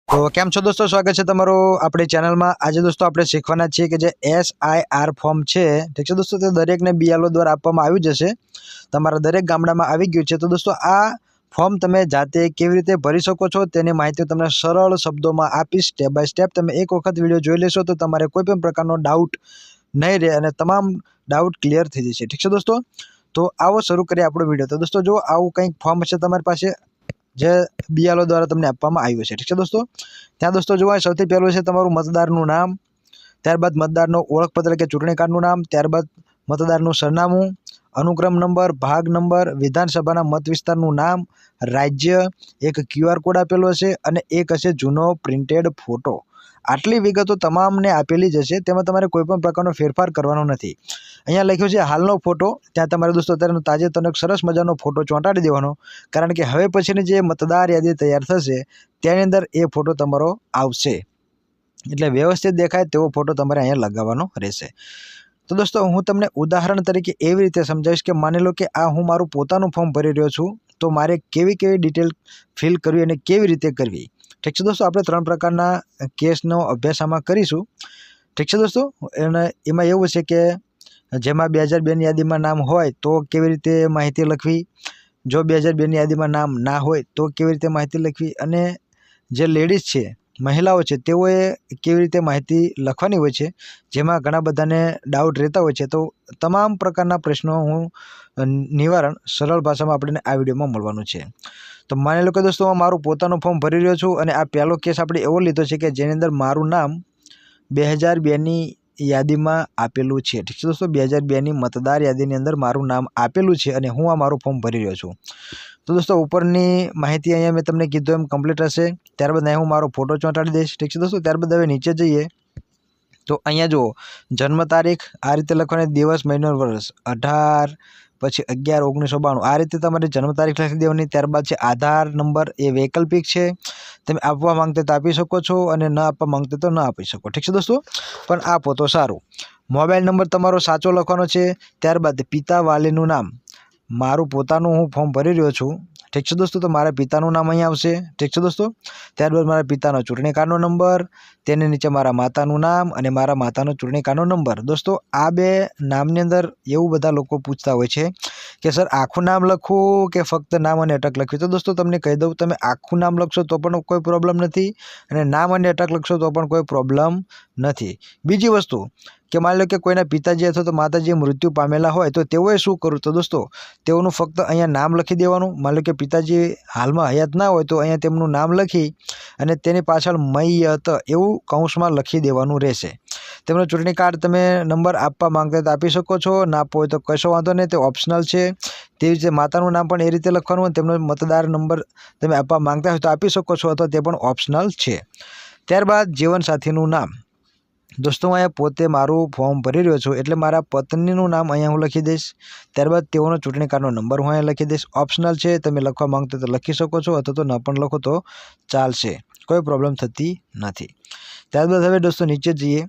તો કેમ છો દોસ્તો, સ્વાગત છે તમારું આપણી ચેનલમાં। આજે દોસ્તો આપણે શીખવાના છીએ કે જે SIR ફોર્મ છે, ઠીક છે દોસ્તો, તે દરેકને BLO દ્વારા આપવામાં આવી જશે, તમારા દરેક ગામડામાં આવી ગયું છે। તો દોસ્તો આ ફોર્મ તમે જાતે કેવી રીતે ભરી શકો છો તેની માહિતી તમને સરળ શબ્દોમાં આપીશ, સ્ટેપ બાય સ્ટેપ। તમે એક વખત વિડીયો જોઈ લેશો તો તમારે કોઈ પણ પ્રકારનો ડાઉટ નહીં રહે અને તમામ ડાઉટ ક્લિયર થઈ જશે, ઠીક છે દોસ્તો। તો આવો શરૂ કરીએ આપણો વિડીયો। તો દોસ્તો જો આવું કંઈક ફોર્મ હશે તમારી પાસે જે BLO દ્વારા તમને આપવામાં આવ્યું છે, ઠીક છે દોસ્તો। ત્યાં દોસ્તો જોવા સૌથી પહેલું છે તમારું મતદારનું નામ, ત્યારબાદ મતદારનો ઓળખપત્ર કે ચૂંટણી કાર્ડનું નામ, ત્યારબાદ મતદારનું સરનામું, અનુક્રમ નંબર, ભાગ નંબર, વિધાનસભાના મત વિસ્તારનું નામ, રાજ્ય, એક QR કોડ આપેલો હશે અને એક હશે જૂનો પ્રિન્ટેડ ફોટો। આટલી વિગતો તમામને આપેલી જ હશે, તેમાં તમારે કોઈ પણ પ્રકારનો ફેરફાર કરવાનો નથી। અહીંયા લખ્યું છે હાલનો ફોટો, ત્યાં તમારે દોસ્તો અત્યારે તાજેતરનો એક સરસ મજાનો ફોટો ચોંટાડી દેવાનો, કારણ કે હવે પછીની જે મતદાર યાદી તૈયાર થશે તેની અંદર એ ફોટો તમારો આવશે, એટલે વ્યવસ્થિત દેખાય તેવો ફોટો તમારે અહીંયા લગાવવાનો રહેશે। તો દોસ્તો હું તમને ઉદાહરણ તરીકે એવી રીતે સમજાવીશ કે માની લો કે આ હું મારું પોતાનું ફોર્મ ભરી રહ્યો છું, તો મારે કેવી કેવી ડિટેલ ફિલ કરવી અને કેવી રીતે કરવી, ઠીક છે દોસ્તો। આપણે 3 પ્રકારના કેસનો અભ્યાસ આમાં કરીશું, ઠીક છે દોસ્તો। અને એમાં એવું છે કે જેમાં 2002ની યાદીમાં નામ હોય તો કેવી રીતે માહિતી લખવી, જો 2002ની યાદીમાં નામ ના હોય તો કેવી રીતે માહિતી લખવી, અને જે લેડીઝ છે, મહિલાઓ છે, તેઓએ કેવી રીતે માહિતી લખવાની હોય છે, જેમાં ઘણા બધાને ડાઉટ રહેતા હોય છે। તો તમામ પ્રકારના પ્રશ્નો હું નિવારણ સરળ ભાષામાં આપણને આ વિડીયોમાં મળવાનું છે। તો માની લો કે દોસ્તો હું મારું પોતાનું ફોર્મ ભરી રહ્યો છું અને આ પહેલો કેસ આપણે એવો લીધો છે કે જેની અંદર મારું નામ 2002ની યાદીમાં આપેલું છે, ઠીક છે દોસ્તો। 2002ની મતદાર યાદીની અંદર મારું નામ આપેલું છે અને હું આ મારું ફોર્મ ભરી રહ્યો છું। તો દોસ્તો ઉપરની માહિતી અહીંયા મેં તમને કીધું એમ કમ્પ્લીટ હશે। ત્યારબાદ અહીં હું મારો ફોટો ચોંટાડી દઈશ, ઠીક છે દોસ્તો। ત્યારબાદ હવે નીચે જઈએ તો અહીંયા જુઓ જન્મ તારીખ આ રીતે લખવાની, દિવસ, મહિનો, વર્ષ 18 પછી 11/1992 આ રીતે તમારે જન્મ તારીખ લખી દેવાની। ત્યારબાદ છે આધાર નંબર, એ વૈકલ્પિક છે, તમે આપવા માંગતા તો આપી શકો છો અને ન આપવા માંગતા તો ન આપી શકો, ઠીક છે દોસ્તો, પણ આપો તો સારું। મોબાઈલ નંબર તમારો સાચો લખવાનો છે। ત્યારબાદ પિતા વાલીનું નામ, મારું પોતાનું હું ફોર્મ ભરી રહ્યો છું, ઠીક છે દોસ્તો, તો મારા પિતાનું નામ અહીંયા આવશે, ઠીક છે દોસ્તો। ત્યારબાદ મારા પિતાનો ચૂંટણી કાર્ડનો નંબર, તેની નીચે મારા માતાનું નામ અને મારા માતાનો ચૂંટણી કાર્ડનો નંબર। દોસ્તો આ બે નામની અંદર એવું બધા લોકો પૂછતા હોય છે કે સર આખું નામ લખવું કે ફક્ત નામ અને અટક લખવી। તો દોસ્તો તમને કહી દઉં, તમે આખું નામ લખશો તો પણ કોઈ પ્રોબ્લેમ નથી અને નામ અને અટક લખશો તો પણ કોઈ પ્રોબ્લેમ નથી। બીજી વસ્તુ કે માની લો કે કોઈના પિતાજી અથવા તો માતાજી મૃત્યુ પામેલા હોય તો તેઓએ શું કરવું, તો દોસ્તો તેઓનું ફક્ત અહીંયા નામ લખી દેવાનું। માની લો કે પિતાજી હાલમાં હયાત ના હોય તો અહીંયા તેમનું નામ લખી અને તેની પાછળ મયત એવું કૌંસમાં લખી દેવાનું રહેશે। તેમનો ચૂંટણી કાર્ડ તમે નંબર આપવા માંગતા તો આપી શકો છો, ના આપવો હોય તો કશો વાંધો નહીં, તે ઓપ્શનલ છે। તેવી રીતે માતાનું નામ પણ એ રીતે લખવાનું અને તેમનો મતદાર નંબર તમે આપવા માંગતા હોય તો આપી શકો છો અથવા તે પણ ઓપ્શનલ છે। ત્યારબાદ જીવનસાથીનું નામ, દોસ્તો હું અહીંયા પોતે મારું ફોર્મ ભરી રહ્યો છું એટલે મારા પત્નીનું નામ અહીંયા હું લખી દઈશ। ત્યારબાદ તેઓનો ચૂંટણી કાર્ડનો નંબર હું અહીંયા લખી દઈશ, ઓપ્શનલ છે, તમે લખવા માંગતો તો લખી શકો છો અથવા તો ન પણ લખો તો ચાલશે, કોઈ પ્રોબ્લેમ થતી નથી। ત્યારબાદ હવે દોસ્તો નીચે જઈએ,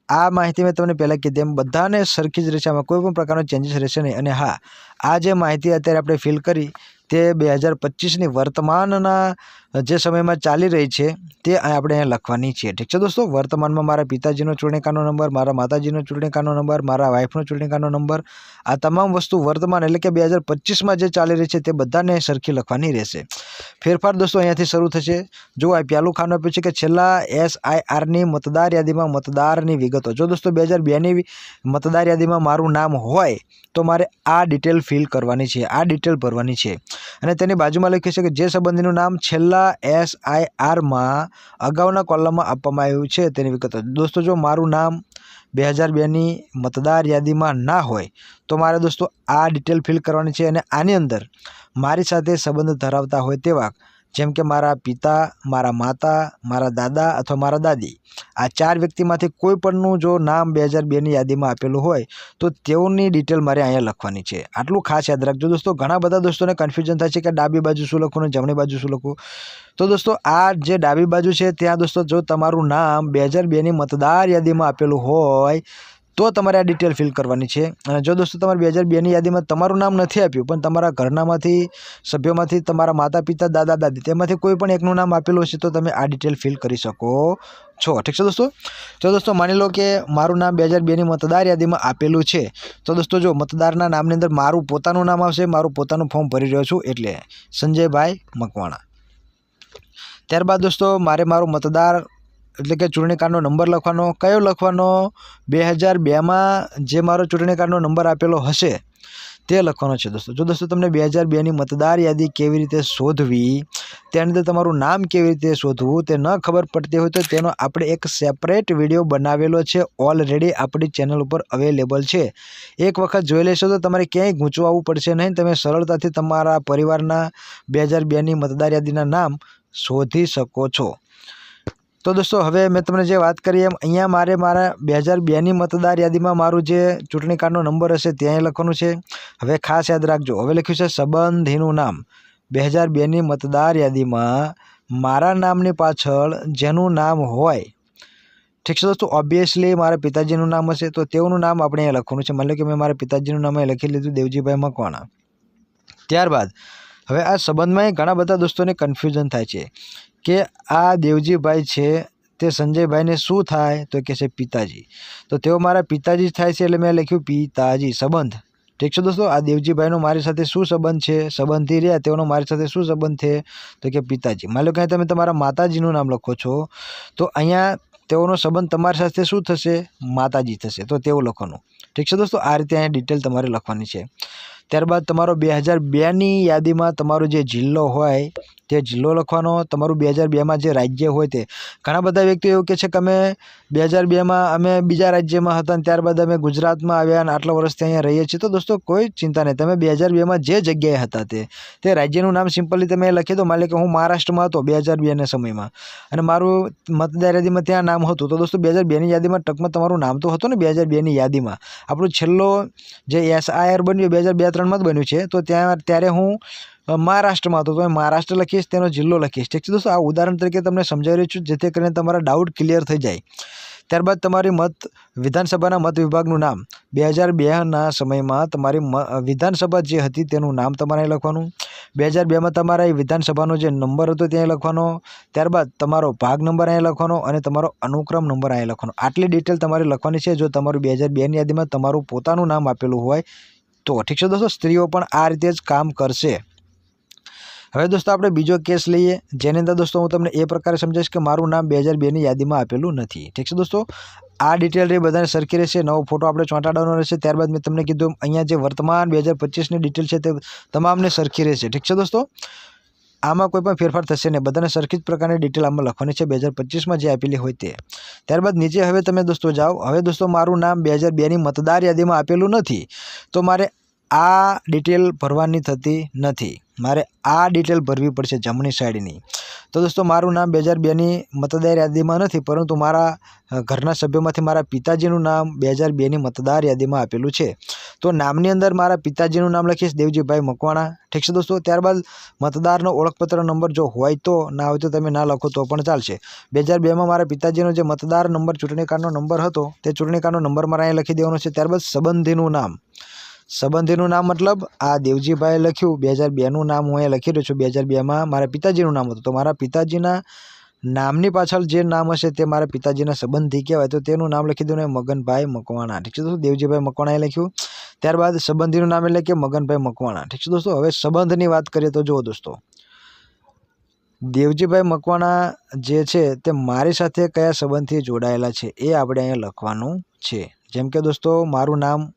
આ માહિતી મેં તમને પહેલાં કીધી એમ બધાને સરખી જ રહેશે, આમાં કોઈ પણ પ્રકારનો ચેન્જીસ રહેશે નહીં। અને હા, આ જે માહિતી અત્યારે આપણે ફિલ કરી તે 2025ની વર્તમાનના જે સમયમાં ચાલી રહી છે તે આપણે અહીંયા લખવાની છે, ઠીક છે દોસ્તો। વર્તમાનમાં મારા પિતાજીનો ચૂંટણી કાર્ડનો નંબર, મારા માતાજીનો ચૂંટણી કાર્ડનો નંબર, મારા વાઈફનો ચૂંટણી કાર્ડનો નંબર, આ તમામ વસ્તુ વર્તમાન એટલે કે 2025માં જે ચાલી રહી છે તે બધાને સરખી લખવાની રહેશે। ફેરફાર દોસ્તો અહીંયાથી શરૂ થશે। જો આ પહેલું ખાનું આપ્યું છે કે છેલ્લા SIRની મતદાર યાદીમાં મતદારની વિગતો, જો દોસ્તો 2002ની મતદાર યાદીમાં મારું નામ હોય તો મારે આ ડિટેલ ફિલ કરવાની છે, આ ડિટેલ ભરવાની છે। અને તેની બાજુમાં લખ્યું છે કે જે સંબંધીનું નામ છેલ્લા SIRમાં અગાઉના કોલમમાં આપવામાં આવ્યું છે તેની વિગતો। દોસ્તો જો મારું નામ 2002ની મતદાર યાદીમાં ના હોય તો મારે દોસ્તો આ ડિટેલ ફિલ કરવાની છે। અને આની અંદર મારી સાથે સંબંધ ધરાવતા હોય તેવા, જેમ કે મારા પિતા, મારા માતા, મારા દાદા અથવા મારા દાદી, આ 4 વ્યક્તિમાંથી કોઈ પણનું જો નામ 2002ની યાદીમાં આપેલું હોય તો તેઓની ડિટેલ મારે અહીંયા લખવાની છે। આટલું ખાસ યાદ રાખજો દોસ્તો। ઘણા બધા દોસ્તોને કન્ફ્યુઝન થાય છે કે ડાબી બાજુ શું લખવું અને જમણી બાજુ શું લખવું। તો દોસ્તો આ જે ડાબી બાજુ છે ત્યાં દોસ્તો જો તમારું નામ 2002ની મતદાર યાદીમાં આપેલું હોય તો તમારે આ ડિટેલ ફિલ કરવાની છે। અને જો દોસ્તો તમારે 2002ની યાદીમાં તમારું નામ નથી આપ્યું પણ તમારા ઘરનામાંથી સભ્યોમાંથી તમારા માતા પિતા દાદા દાદી તેમાંથી કોઈ પણ એકનું નામ આપેલું હશે તો તમે આ ડિટેલ ફિલ કરી શકો છો। ઠીક છે દોસ્તો। તો દોસ્તો માની લો કે મારું નામ 2002ની મતદાર યાદીમાં આપેલું છે તો દોસ્તો જો મતદારના નામની અંદર મારું પોતાનું નામ આવશે, મારું પોતાનું ફોર્મ ભરી રહ્યો છું એટલે સંજયભાઈ મકવાણા। ત્યારબાદ દોસ્તો મારે મારો મતદાર એટલે કે ચૂંટણી કાર્ડનો નંબર લખવાનો, કયો લખવાનો? 2002માં જે મારો ચૂંટણી કાર્ડનો નંબર આપેલો હશે તે લખવાનો છે દોસ્તો। જો દોસ્તો તમને 2002ની મતદાર યાદી કેવી રીતે શોધવી, તેની અંદર તમારું નામ કેવી રીતે શોધવું તે ન ખબર પડતી હોય તો તેનો આપણે એક સેપરેટ વિડીયો બનાવેલો છે, ઓલરેડી આપણી ચેનલ ઉપર અવેલેબલ છે। એક વખત જોઈ લેશો તો તમારે ક્યાંય ગૂંચવાવું પડશે નહીં, તમે સરળતાથી તમારા પરિવારના 2002ની મતદાર યાદીના નામ શોધી શકો છો। તો દોસ્તો હવે મેં તમને જે વાત કરી એમ અહીંયા મારે મારા 2002ની મતદાર યાદીમાં મારું જે ચૂંટણી કાર્ડનો નંબર હશે ત્યાં લખવાનું છે। હવે ખાસ યાદ રાખજો, હવે લખ્યું છે સંબંધીનું નામ। 2002ની મતદાર યાદીમાં મારા નામની પાછળ જેનું નામ હોય, ઠીક છે દોસ્તો, ઓબ્વિયસલી મારા પિતાજીનું નામ હશે તો તેઓનું નામ આપણે અહીંયા લખવાનું છે। માની લો કે મેં મારા પિતાજીનું નામ અહીં લખી લીધું, દેવજીભાઈ મકવાણા। ત્યારબાદ હવે આ સંબંધમાં ઘણા બધા દોસ્તોને કન્ફ્યુઝન થાય છે કે આ દેવજીભાઈ છે તે સંજયભાઈને શું થાય તો કે છે પિતાજી, તો તેઓ મારા પિતાજી થાય છે એટલે મેં લખ્યું પિતાજી સંબંધ। ઠીક છે દોસ્તો, આ દેવજીભાઈનો મારી સાથે શું સંબંધ છે, સંબંધી રહ્યા તેઓનો મારી સાથે શું સંબંધ છે તો કે પિતાજી। માની લો કે તમે તમારા માતાજીનું નામ લખો છો તો અહીંયા તેઓનો સંબંધ તમારી સાથે શું થશે? માતાજી થશે, તો તેવું લખવાનું। ઠીક છે દોસ્તો, આ રીતે અહીંયા ડિટેલ તમારે લખવાની છે। ત્યારબાદ તમારો 2002ની યાદીમાં તમારો જે જિલ્લો હોય તે જિલ્લો લખવાનો, તમારું 2002માં જે રાજ્ય હોય તે। ઘણા બધા વ્યક્તિઓ એવું કહે છે કે અમે 2002માં અમે બીજા રાજ્યમાં હતા અને ત્યારબાદ અમે ગુજરાતમાં આવ્યા અને આટલા વર્ષથી અહીંયા રહીએ છીએ, તો દોસ્તો કોઈ ચિંતા નહીં, તમે 2002માં જે જગ્યાએ હતા તે રાજ્યનું નામ સિમ્પલી તમે લખી દો। માની લો કે હું મહારાષ્ટ્રમાં હતો 2002ના સમયમાં અને મારું મતદાર યાદીમાં ત્યાં નામ હતું, તો દોસ્તો 2002ની યાદીમાં ટકમાં તમારું નામ તો હતું ને 2002ની યાદીમાં। આપણું છેલ્લો જે SIR બન્યું 2002-03માં જ બન્યું છે, તો ત્યારે હું મહારાષ્ટ્રમાં હતો તો મહારાષ્ટ્ર લખીશ, તેનો જિલ્લો લખીશ। ઠીક છે દોસ્તો, આ ઉદાહરણ તરીકે તમને સમજાવી રહ્યું છું જેથી કરીને તમારા ડાઉટ ક્લિયર થઈ જાય। ત્યારબાદ તમારી વિધાનસભાના મત વિભાગનું નામ 2002ના સમયમાં તમારી વિધાનસભા જે હતી તેનું નામ તમારે અહીં લખવાનું। 2002માં તમારા વિધાનસભાનો જે નંબર હતો ત્યાં લખવાનો, ત્યારબાદ તમારો ભાગ નંબર અહીં લખવાનો અને તમારો અનુક્રમ નંબર અહીં લખવાનો। આટલી ડિટેલ તમારે લખવાની છે જો તમારું 2002ની યાદીમાં તમારું પોતાનું નામ આપેલું હોય તો। ઠીક છે દોસ્તો, સ્ત્રીઓ પણ આ રીતે જ કામ કરશે। હવે દોસ્તો આપણે બીજો કેસ લઈએ જેની અંદર દોસ્તો હું તમને એ પ્રકારે સમજાવીશ કે મારું નામ 2002ની યાદીમાં આપેલું નથી। ઠીક છે દોસ્તો, આ ડિટેલ રે બધાને સરખી રહેશે, નવો ફોટો આપણે ચોંટાડવાનો રહેશે। ત્યારબાદ મેં તમને કીધું અહીંયા જે વર્તમાન 2025ની ડિટેલ છે તે તમામને સરખી રહેશે। ઠીક છે દોસ્તો, આમાં કોઈ પણ ફેરફાર થશે નહીં, બધાને સરખી જ પ્રકારની ડિટેલ આમાં લખવાની છે 2025માં જે આપેલી હોય તે। ત્યારબાદ નીચે હવે તમે દોસ્તો જાઓ, હવે દોસ્તો મારું નામ 2002ની મતદાર યાદીમાં આપેલું નથી તો મારે આ ડિટેલ ભરવાની થતી નથી, મારે આ ડિટેલ ભરવી પડશે જમણી સાઈડની। તો દોસ્તો મારું નામ 2002ની મતદાર યાદીમાં નથી પરંતુ મારા ઘરના સભ્યોમાંથી મારા પિતાજીનું નામ 2002ની મતદાર યાદીમાં આપેલું છે, તો નામની અંદર મારા પિતાજીનું નામ લખીશ દેવજીભાઈ મકવાણા। ઠીક છે દોસ્તો, ત્યારબાદ મતદારનો ઓળખપત્ર નંબર જો હોય તો, ના હોય તો તમે ના લખો તો પણ ચાલશે। 2002માં મારા પિતાજીનો જે મતદાર નંબર ચૂંટણી કાર્ડનો નંબર હતો તે ચૂંટણી કાર્ડનો નંબર મારે અહીં લખી દેવાનો છે। ત્યારબાદ સંબંધીનું નામ, સંબંધીનું નામ મતલબ આ દેવજીભાઈ લખ્યું, 2002નું નામ હું અહીંયા લખી રહ્યો છું, 2002માં મારા પિતાજીનું નામ હતું તો મારા પિતાજીના નામની પાછળ જે નામ હશે તે મારા પિતાજીના સંબંધી કહેવાય તો તેનું નામ લખી દઉં મગનભાઈ મકવાણા। ઠીક છે દોસ્તો, દેવજીભાઈ મકવાણા લખ્યું, ત્યારબાદ સંબંધીનું નામ એટલે કે મગનભાઈ મકવાણા। ઠીક છે દોસ્તો, હવે સંબંધની વાત કરીએ તો જુઓ દોસ્તો, દેવજીભાઈ મકવાણા જે છે તે મારી સાથે કયા સંબંધથી જોડાયેલા છે એ આપણે અહીંયા લખવાનું છે। જેમ કે દોસ્તો મારું નામ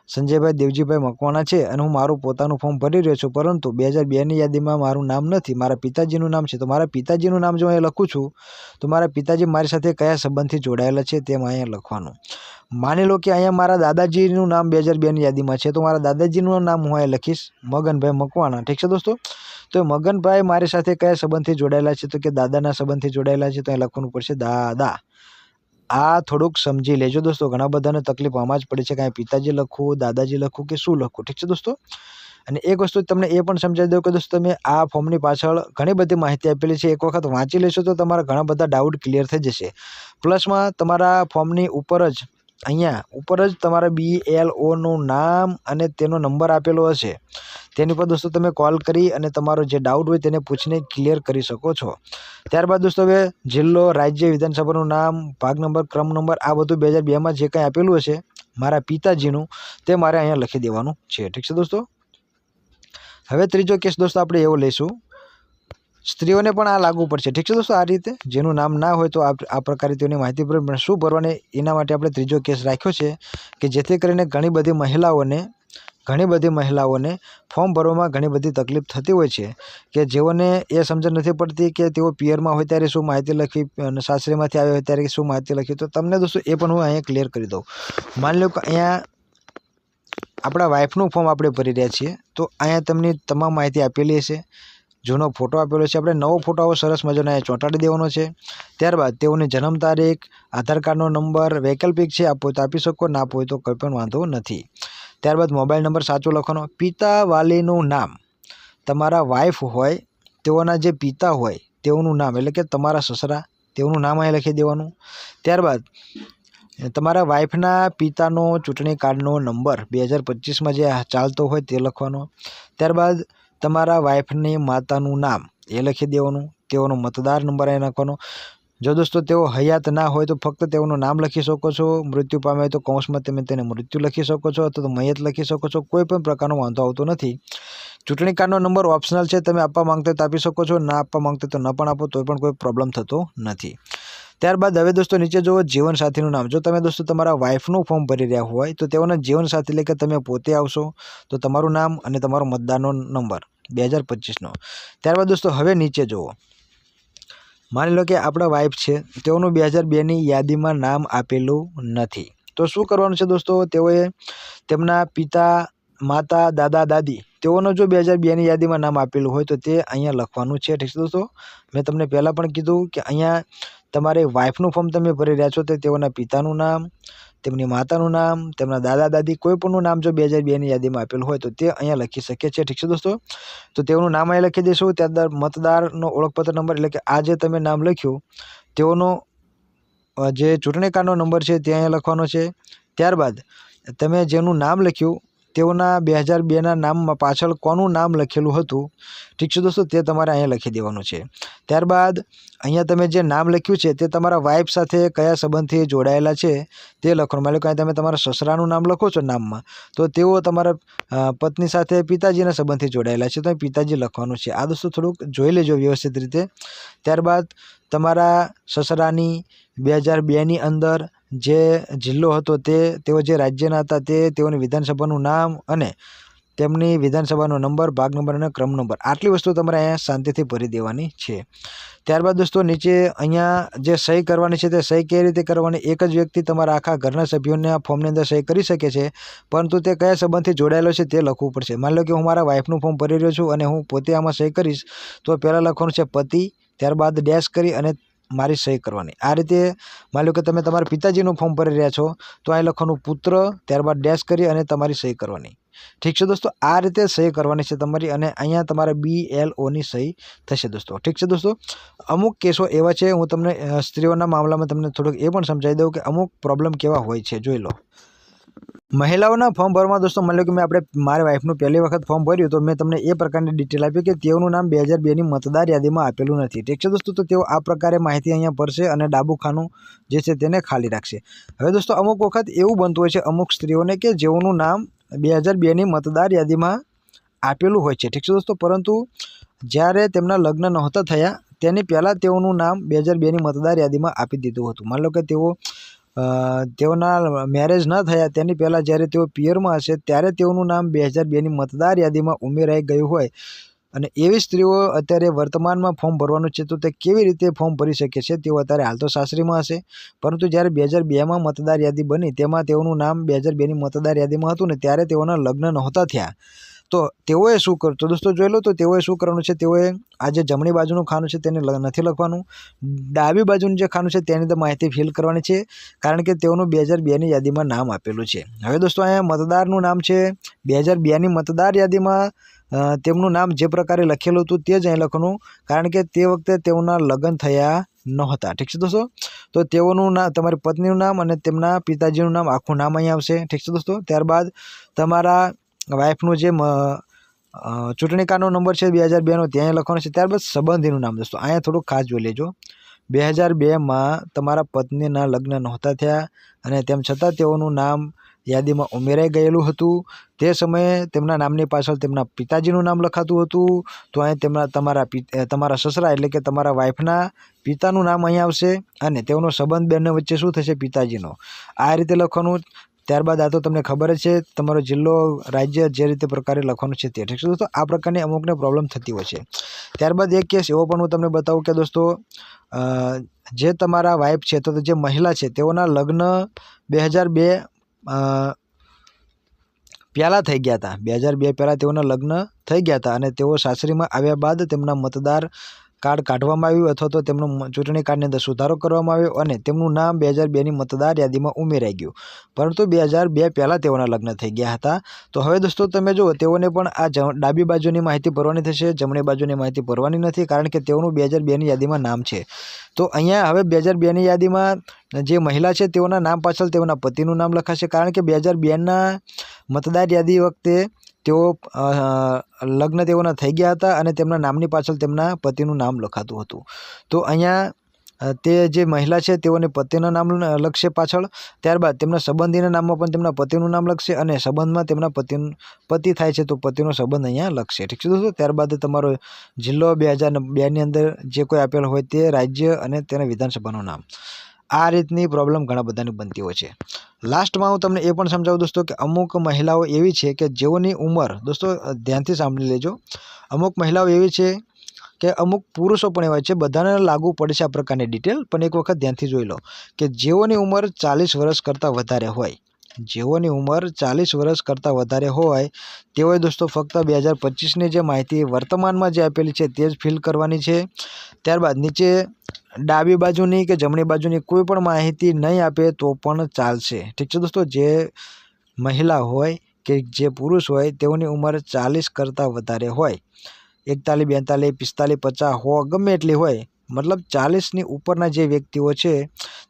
સંજયભાઈ દેવજીભાઈ મકવાણા છે અને હું મારું પોતાનું ફોર્મ ભરી રહ્યો છું પરંતુ 2002ની યાદીમાં મારું નામ નથી, મારા પિતાજીનું નામ છે, તો મારા પિતાજીનું નામ જો અહીંયા લખું છું તો મારા પિતાજી મારી સાથે કયા સંબંધથી જોડાયેલા છે તે અહીંયા લખવાનું। માની લો કે અહીંયા મારા દાદાજીનું નામ 2002ની યાદીમાં છે તો મારા દાદાજીનું નામ હું અહીંયા લખીશ મગનભાઈ મકવાણા। ઠીક છે દોસ્તો, તો મગનભાઈ મારી સાથે કયા સંબંધથી જોડાયેલા છે તો કે દાદાના સંબંધથી જોડાયેલા છે, તો અહીં લખવાનું પડશે દાદા। આ થોડુંક સમજી લેજો દોસ્તો, ઘણા બધાને તકલીફ આમાં જ પડે છે કે અહીં પિતાજી લખવું, દાદાજી લખવું કે શું લખવું। ઠીક છે દોસ્તો, અને એક વસ્તુ તમને એ પણ સમજાવી દઉં કે દોસ્તો તમે આ ફોર્મની પાછળ ઘણી બધી માહિતી આપેલી છે, એક વખત વાંચી લેશો તો તમારા ઘણા બધા ડાઉટ ક્લિયર થઈ જશે। પ્લસમાં તમારા ફોર્મની ઉપર જ અહીંયા ઉપર જ તમારા BLOનું નામ અને તેનો નંબર આપેલો હશે, તેની પર દોસ્તો તમે કોલ કરી અને તમારો જે ડાઉટ હોય તેને પૂછીને ક્લિયર કરી શકો છો। ત્યારબાદ દોસ્તો હવે જિલ્લો, રાજ્ય, વિધાનસભાનું નામ, ભાગ નંબર, ક્રમ નંબર આ બધું 2002માં જે કંઈ આપેલું હશે મારા પિતાજીનું તે મારે અહીંયા લખી દેવાનું છે। ઠીક છે દોસ્તો। હવે ત્રીજો કેસ દોસ્તો આપણે એવો લઈશું, સ્ત્રીઓને પણ આ લાગુ પડશે। ઠીક છે દોસ્તો। આ રીતે જેનું નામ ના હોય તો આ પ્રકારે તેની માહિતી પર શું ભરવાની એના માટે આપણે ત્રીજો કેસ રાખ્યો છે કે જેથી કરીને ઘણી બધી મહિલાઓને ફોર્મ ભરવામાં ઘણી બધી તકલીફ થતી હોય છે કે જેઓને એ સમજણ નથી પડતી કે તેઓ પિયરમાં હોય ત્યારે શું માહિતી લખવી અને સાસરીમાંથી આવ્યા હોય ત્યારે શું માહિતી લખવી। તો તમને દોસ્તો એ પણ હું અહીંયા ક્લિયર કરી દઉં। માની લો કે અહીંયા આપણા વાઈફનું ફોર્મ આપણે ભરી રહ્યા છીએ, તો અહીંયા તેમની તમામ માહિતી આપેલી હશે, જૂનો ફોટો આપેલો છે, આપણે નવો ફોટો આવો સરસ મજાનો અહીંયા ચોંટાડી દેવાનો છે। ત્યારબાદ તેઓની જન્મ તારીખ, આધાર કાર્ડનો નંબર વૈકલ્પિક છે, આપો તો આપી શકો, ના આપો તો કોઈ પણ વાંધો નથી। ત્યારબાદ મોબાઈલ નંબર સાચો લખવાનો, પિતા વાલીનું નામ, તમારા વાઈફ હોય તેઓના જે પિતા હોય તેઓનું નામ એટલે કે તમારા સસરા તેઓનું નામ અહીં લખી દેવાનું। ત્યારબાદ તમારા વાઈફના પિતાનો ચૂંટણી કાર્ડનો નંબર 2025માં જે ચાલતો હોય તે લખવાનો। ત્યારબાદ તમારા વાઈફની માતાનું નામ એ લખી દેવાનું, તેઓનો મતદાર નંબર અહીં નાખવાનો। જો દોસ્તો તેઓ હયાત ના હોય તો ફક્ત તેઓનું નામ લખી શકો છો, મૃત્યુ પામે હોય તો કૌંસમાં તમે તેને મૃત્યુ લખી શકો છો અથવા તો મયત લખી શકો છો, કોઈ પણ પ્રકારનો વાંધો આવતો નથી। ચૂંટણી કાર્ડનો નંબર ઓપ્શનલ છે, તમે આપવા માંગતા તો આપી શકો છો, ના આપવા માંગતા તો ન પણ આપો તો પણ કોઈ પ્રોબ્લેમ થતો નથી। ત્યારબાદ હવે દોસ્તો નીચે જુઓ જીવનસાથીનું નામ, જો તમે દોસ્તો તમારા વાઈફનું ફોર્મ ભરી રહ્યા હોય તો તેઓના જીવનસાથી એટલે કે તમે પોતે આવશો તો તમારું નામ અને તમારો મતદારનો નંબર 2025નો। ત્યારબાદ દોસ્તો હવે નીચે જુઓ, માની લો કે આપણા વાઈફ છે તેઓનું 2002ની યાદીમાં નામ આપેલું નથી, તો શું કરવાનું છે દોસ્તો, તેઓએ તેમના પિતા, માતા, દાદા, દાદી તેઓનો જો 2002ની યાદીમાં નામ આપેલું હોય તો તે અહીંયા લખવાનું છે। ઠીક છે દોસ્તો। મેં તમને પહેલાં પણ કીધું કે અહીંયા તમારે વાઈફનું ફોર્મ તમે ભરી રહ્યા છો તો તેઓના પિતાનું નામ, તેમની માતાનું નામ, તેમના દાદા દાદી કોઈ પણનું નામ જો 2002ની યાદીમાં આપેલું હોય તો તે અહીંયા લખી શકીએ છીએ। ઠીક છે દોસ્તો। તો તેઓનું નામ અહીં લખી દઈશું। ત્યારબાદ મતદારનો ઓળખપત્ર નંબર એટલે કે આ જે તમે નામ લખ્યું તેઓનો જે ચૂંટણી કાર્ડનો નંબર છે તે અહીંયા લખવાનો છે। ત્યારબાદ તમે જેનું નામ લખ્યું તેઓના 2002ના નામમાં પાછળ કોનું નામ લખેલું હતું, ઠીક છે દોસ્તો, તે તમારે અહીંયા લખી દેવાનું છે। ત્યારબાદ અહીંયા તમે જે નામ લખ્યું છે તે તમારા વાઈફ સાથે કયા સંબંધથી જોડાયેલા છે તે લખવાનું। માની લો કે તમે તમારા સસરાનું નામ લખો છો નામમાં તો તેઓ તમારા પત્ની સાથે પિતાજીના સંબંધથી જોડાયેલા છે તો પિતાજી લખવાનું છે। આ દોસ્તો થોડુંક જોઈ લેજો વ્યવસ્થિત રીતે। ત્યારબાદ તમારા સસરાની 2002ની અંદર જે જિલ્લો હતો તેઓ જે રાજ્યના હતા તેઓની વિધાનસભાનું નામ અને તેમની વિધાનસભાનો નંબર, ભાગ નંબર અને ક્રમ નંબર, આટલી વસ્તુ તમારે અહીંયા શાંતિથી ભરી દેવાની છે। ત્યારબાદ દોસ્તો નીચે અહીંયા જે સહી કરવાની છે તે સહી કઈ રીતે કરવાની, એક જ વ્યક્તિ તમારા આખા ઘરના સભ્યોને આ ફોર્મની અંદર સહી કરી શકે છે, પરંતુ તે કયા સંબંધથી જોડાયેલો છે તે લખવું પડશે। માની લો કે હું મારા વાઈફનું ફોર્મ ભરી રહ્યો છું અને હું પોતે આમાં સહી કરીશ તો પહેલાં લખવાનું છે પતિ, ત્યારબાદ ડેશ કરી અને મારી સહી કરવાની। આ રીતે માની લો કે તમે તમારા પિતાજીનું ફોર્મ ભરી રહ્યા છો તો અહીં લખવાનું પુત્ર, ત્યારબાદ ડેશ કરી અને તમારી સહી કરવાની। ઠીક છે દોસ્તો। આ રીતે સહી કરવાની છે તમારી અને અહીંયા તમારા BLOની સહી થશે દોસ્તો। ઠીક છે દોસ્તો। અમુક કેસો એવા છે, હું તમને સ્ત્રીઓના મામલામાં તમને થોડુંક એ પણ સમજાવી દઉં કે અમુક પ્રોબ્લેમ કેવા હોય છે, જોઈ લો। મહિલાઓના ફોર્મ ભરવામાં દોસ્તો માની લો કે આપણે મારી વાઈફનું પહેલી વખત ફોર્મ ભર્યું તો મેં તમને એ પ્રકારની ડિટેલ આપી કે તેઓનું નામ 2002ની મતદાર યાદીમાં આપેલું નથી। ઠીક છે દોસ્તો। તો તેઓ આ પ્રકારે માહિતી અહીંયા ભરશે અને ડાબું ખાનું જે છે તેને ખાલી રાખશે। હવે દોસ્તો અમુક વખત એવું બનતું હોય છે અમુક સ્ત્રીઓને કે જેઓનું નામ 2002ની મતદાર યાદીમાં આપેલું હોય છે, ઠીક છે દોસ્તો, પરંતુ જ્યારે તેમના લગ્ન નહોતા થયા તેની પહેલાં તેઓનું નામ 2002ની મતદાર યાદીમાં આપી દીધું હતું। માની લો કે તેઓના મેરેજ ન થયા તેની પહેલાં જ્યારે તેઓ પિયરમાં હશે ત્યારે તેઓનું નામ 2002ની મતદાર યાદીમાં ઉમેરાઈ ગયું હોય અને એવી સ્ત્રીઓ અત્યારે વર્તમાનમાં ફોર્મ ભરવાનું છે તો તે કેવી રીતે ફોર્મ ભરી શકે છે, તેઓ અત્યારે હાલ તો સાસરીમાં હશે, પરંતુ જ્યારે 2002માં મતદાર યાદી બની તેમાં તેઓનું નામ 2002ની મતદાર યાદીમાં હતું ને ત્યારે તેઓના લગ્ન નહોતા થયા તો તેઓએ શું કરવું, તો દોસ્તો જોઈ લો, તો તેઓએ શું કરવાનું છે, તેઓએ આ જે જમણી બાજુનું ખાનું છે તેને નથી લખવાનું, ડાબી બાજુનું જે ખાનું છે તેની અંદર માહિતી ફિલ કરવાની છે, કારણ કે તેઓનું 2002ની યાદીમાં નામ આપેલું છે। હવે દોસ્તો અહીંયા મતદારનું નામ છે 2002ની મતદાર યાદીમાં તેમનું નામ જે પ્રકારે લખેલું હતું તે જ અહીં લખવાનું, કારણ કે તે વખતે તેઓના લગ્ન થયા નહોતા। ઠીક છે દોસ્તો। તો તો તેઓનું નામ, તમારી પત્નીનું નામ અને તેમના પિતાજીનું નામ, આખું નામ અહીં આવશે, ઠીક છે દોસ્તો. ત્યારબાદ તમારા વાઈફનું જે ચૂંટણી કાર્ડનો નંબર છે 2002નો ત્યાં લખવાનો છે. ત્યારબાદ સંબંધીનું નામ દોસ્તો અહીંયા થોડુંક ખાસ જોઈ લેજો. 2002માં તમારા પત્નીના લગ્ન નહોતા થયા અને તેમ છતાં તેઓનું નામ યાદીમાં ઉમેરાઈ ગયેલું હતું. તે સમયે તેમના નામની પાછળ તેમના પિતાજીનું નામ લખાતું હતું. તો અહીં તમારા સસરા એટલે કે તમારા વાઈફના પિતાનું નામ અહીં આવશે અને તેઓનો સંબંધ બંને વચ્ચે શું થશે? પિતાજીનો. આ રીતે લખવાનું. ત્યારબાદ આ તો તમને ખબર જ છે, તમારો જિલ્લો, રાજ્ય જે રીતે પ્રકારે લખવાનું છે તે, ઠીક છે દોસ્તો. આ પ્રકારની અમુકને પ્રોબ્લેમ થતી હોય છે. ત્યારબાદ એક કેસ એવો પણ હું તમને બતાવું કે દોસ્તો જે તમારા વાઈફ છે, તો જે મહિલા છે તેઓના લગ્ન 2002 પહેલાં થઈ ગયા હતા. 2002 પહેલાં તેઓના લગ્ન થઈ ગયા હતા અને તેઓ સાસરીમાં આવ્યા બાદ તેમના મતદાર કાર્ડ કાઢવામાં આવ્યું અથવા તો તેમનું ચૂંટણી કાર્ડની અંદર સુધારો કરવામાં આવ્યો અને તેમનું નામ 2002ની મતદાર યાદીમાં ઉમેરાઈ ગયું. પરંતુ 2002 પહેલાં તેઓના લગ્ન થઈ ગયા હતા. તો હવે દોસ્તો તમે જુઓ, તેઓને પણ આ ડાબી બાજુની માહિતી ભરવાની થશે, જમણી બાજુની માહિતી ભરવાની નથી, કારણ કે તેઓનું 2002ની યાદીમાં નામ છે. તો અહીંયા હવે 2002ની યાદીમાં જે મહિલા છે તેઓના નામ પાછળ તેઓના પતિનું નામ લખાશે, કારણ કે 2002ના મતદાર યાદી વખતે તેઓ લગ્ન તેઓના થઈ ગયા હતા અને તેમના નામની પાછળ તેમના પતિનું નામ લખાતું હતું. તો અહીંયા તે જે મહિલા છે તેઓને પતિનું નામ લખશે પાછળ. ત્યારબાદ તેમના સંબંધીના નામમાં પણ તેમના પતિનું નામ લખશે અને સંબંધમાં તેમના પતિ થાય છે તો પતિનો સંબંધ અહીંયા લખશે, ઠીક છે દોસ્તો. ત્યારબાદ તમારો જિલ્લો 2002ની અંદર જે કોઈ આપેલ હોય તે, રાજ્ય અને તેના વિધાનસભાનું નામ. આ રીતની પ્રોબ્લેમ ઘણા બધાની બનતી હોય છે. લાસ્ટમાં હું તમને એ પણ સમજાવું દોસ્તો કે અમુક મહિલાઓ એવી છે કે જેઓની ઉંમર, દોસ્તો ધ્યાનથી સાંભળી લેજો, અમુક મહિલાઓ એવી છે કે અમુક પુરુષો પણ એવા છે, બધાને લાગુ પડશે આ પ્રકારની ડિટેલ, પણ એક વખત ધ્યાનથી જોઈ લો કે જેઓની ઉંમર 40 વર્ષ કરતાં વધારે હોય, જેઓની ઉંમર 40 વર્ષ કરતાં વધારે હોય તેઓએ દોસ્તો ફક્ત 2025ની જે માહિતી વર્તમાનમાં જે આપેલી છે તે જ ફિલ કરવાની છે. ત્યારબાદ નીચે ડાબી બાજુની કે જમણી બાજુની કોઈ પણ માહિતી નહીં આપે તો પણ ચાલશે, ઠીક છે દોસ્તો. જે મહિલા હોય કે જે પુરુષ હોય તેઓની ઉંમર 40 કરતાં વધારે હોય, 41, 42, 45, 50, 100 ગમે એટલી હોય, મતલબ 40ની ઉપરના જે વ્યક્તિઓ છે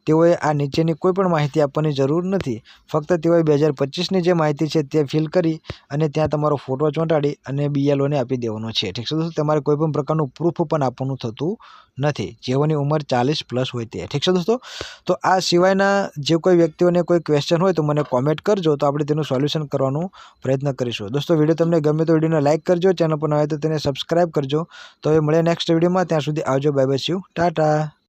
તેઓએ આ નીચેની કોઈ પણ માહિતી આપવાની જરૂર નથી. ફક્ત તેઓએ 2025ની જે માહિતી છે તે ફિલ કરી અને ત્યાં તમારો ફોટો ચોંટાડી અને BLOને આપી દેવાનો છે, ઠીક છે દોસ્તો. તમારે કોઈ પણ પ્રકારનું પ્રૂફ પણ આપવાનું થતું નથી, જેઓની ઉંમર 40+ હોય તે, ઠીક છે દોસ્તો. તો આ સિવાયના જે કોઈ વ્યક્તિઓને કોઈ ક્વેશ્ચન હોય તો મને કોમેન્ટ કરજો, તો આપણે તેનું સોલ્યુશન કરવાનો પ્રયત્ન કરીશું. દોસ્તો વિડીયો તમને ગમે તો વિડીયોને લાઇક કરજો, ચેનલ પર ન હોય તો તેને સબસ્ક્રાઈબ કરજો. તો હવે મળીએ નેક્સ્ટ વિડીયોમાં. ત્યાં સુધી આવજો, bye bye, C you, Tata.